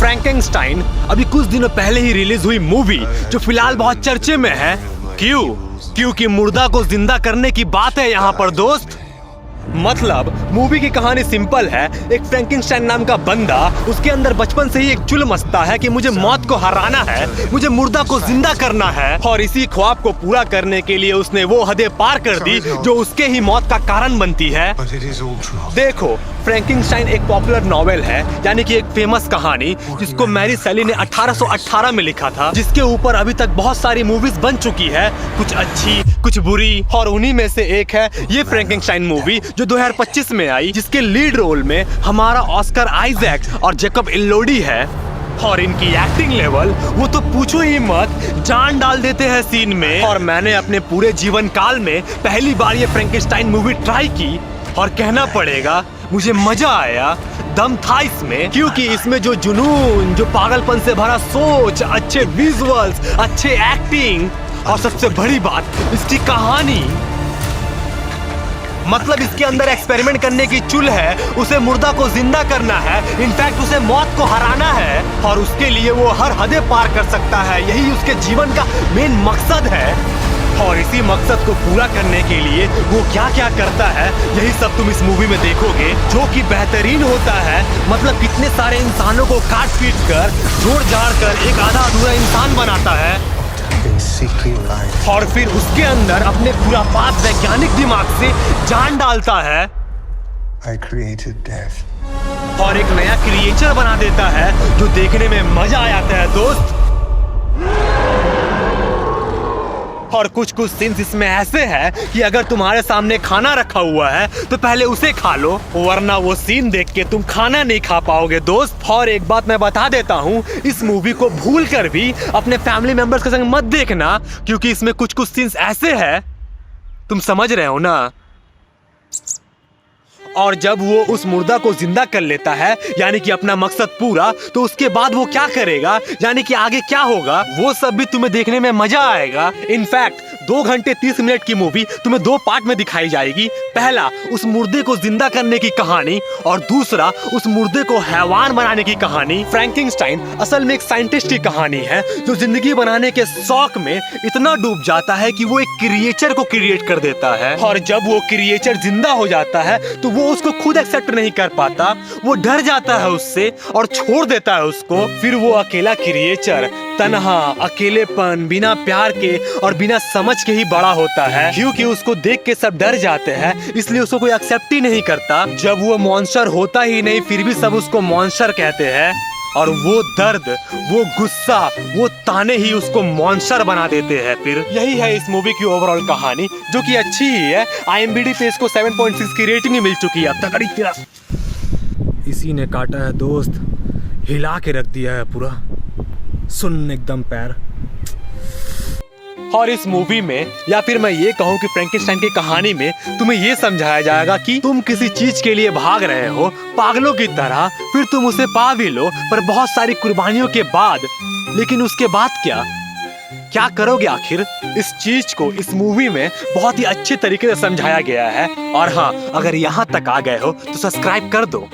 Frankenstein अभी कुछ दिनों पहले ही रिलीज हुई मूवी जो फिलहाल बहुत चर्चे में है। क्यों? क्योंकि मुर्दा को जिंदा करने की बात है यहाँ पर दोस्त। मतलब मूवी की कहानी सिंपल है। एक फ्रैंकेनस्टाइन नाम का बंदा, उसके अंदर बचपन से ही एक जुल्म मचता है कि मुझे मौत को हराना है, मुझे मुर्दा को जिंदा करना है। और इसी ख्वाब को पूरा करने के लिए उसने वो हदें पार कर दी जो उसके ही मौत का कारण बनती है। देखो, फ्रैंकेनस्टाइन एक पॉपुलर नॉवेल है, यानी कि एक फेमस कहानी जिसको मैरी शैली ने 1818 में लिखा था, जिसके ऊपर अभी तक बहुत सारी मूवीज बन चुकी है, कुछ अच्छी कुछ बुरी। और उन्हीं में से एक है ये फ्रैंकेनस्टाइन मूवी जो 2025 में आई, जिसके लीड रोल में हमारा ऑस्कर आइजैक और जैकब इल्लोडी है। और इनकी एक्टिंग लेवल वो तो पूछो ही मत, जान डाल देते हैं सीन में। और मैंने अपने पूरे जीवन काल में पहली बार ये फ्रैंकेनस्टाइन मूवी ट्राई की और कहना पड़ेगा मुझे मजा आया, दम था इसमें। क्योंकि इसमें जो जुनून, जो पागलपन से भरा सोच, अच्छे विजुअल्स, अच्छे एक्टिंग और सबसे बड़ी बात इसकी कहानी, मतलब इसके अंदर एक्सपेरिमेंट करने की चुल है, उसे मुर्दा को जिंदा करना है, इनफैक्ट उसे मौत को हराना है। और उसके लिए वो हर हदें पार कर सकता है, यही उसके जीवन का मेन मकसद है। और इसी मकसद को पूरा करने के लिए वो क्या क्या करता है, यही सब तुम इस मूवी में देखोगे, जो कि बेहतरीन होता है। मतलब कितने सारे इंसानों को काट पीट कर, जोड़ जाड़ कर एक आधा अधूरा इंसान बनाता है और फिर उसके अंदर अपने पूरा पास वैज्ञानिक दिमाग से जान डालता है और एक नया क्रिएचर बना देता है जो देखने में मजा आ जाता है दोस्त। और कुछ कुछ सीन्स इसमें ऐसे हैं कि अगर तुम्हारे सामने खाना रखा हुआ है तो पहले उसे खा लो, वरना वो सीन देख के तुम खाना नहीं खा पाओगे दोस्त। और एक बात मैं बता देता हूँ, इस मूवी को भूल कर भी अपने फैमिली मेंबर्स के संग मत देखना, क्योंकि इसमें कुछ कुछ सीन्स ऐसे हैं, तुम समझ रहे हो ना। और जब वो उस मुर्दा को जिंदा कर लेता है, यानी कि अपना मकसद पूरा, तो उसके बाद वो क्या करेगा, यानी कि आगे क्या होगा, वो सब भी तुम्हें देखने में मजा आएगा। इनफैक्ट 2 घंटे 30 मिनट की मूवी तुम्हें 2 पार्ट में दिखाई जाएगी। पहला उस मुर्दे को जिंदा करने की कहानी और दूसरा उस मुर्दे को हैवान बनाने की कहानी। फ्रैंकेनस्टाइन असल में एक साइंटिस्ट की कहानी है जो जिंदगी बनाने के शौक में इतना डूब जाता है कि वो एक क्रिएचर को क्रिएट कर देता है। और जब वो क्रिएचर जिंदा हो जाता है तो वो उसको खुद एक्सेप्ट नहीं कर पाता, वो डर जाता है उससे और छोड़ देता है उसको। फिर वो अकेला क्रिएचर तन्हा, अकेलेपन, बिना प्यार के और बिना समझ के ही बड़ा होता है, क्योंकि उसको देख के सब डर जाते हैं, इसलिए उसको कोई एक्सेप्ट ही नहीं करता। जब वो मॉन्स्टर होता ही नहीं फिर भी सब उसको मॉन्स्टर कहते हैं, और वो दर्द, वो गुस्सा, वो ताने ही उसको मॉन्स्टर बना देते हैं। फिर यही है इस मूवी की ओवरऑल कहानी, जो कि अच्छी ही है। IMDb पे इसको 7.6 की रेटिंग मिल चुकी है अब तक। इसी ने काटा है दोस्त, हिला के रख दिया है पूरा, सुन एकदम पैर। और इस मूवी में, या फिर मैं ये कहूँ कि फ्रैंकेनस्टाइन की कहानी में तुम्हें ये समझाया जाएगा कि तुम किसी चीज के लिए भाग रहे हो पागलों की तरह, फिर तुम उसे पा भी लो, पर बहुत सारी कुर्बानियों के बाद। लेकिन उसके बाद क्या करोगे आखिर? इस चीज को इस मूवी में बहुत ही अच्छे तरीके से समझाया गया है। और हाँ, अगर यहाँ तक आ गए हो तो सब्सक्राइब कर दो।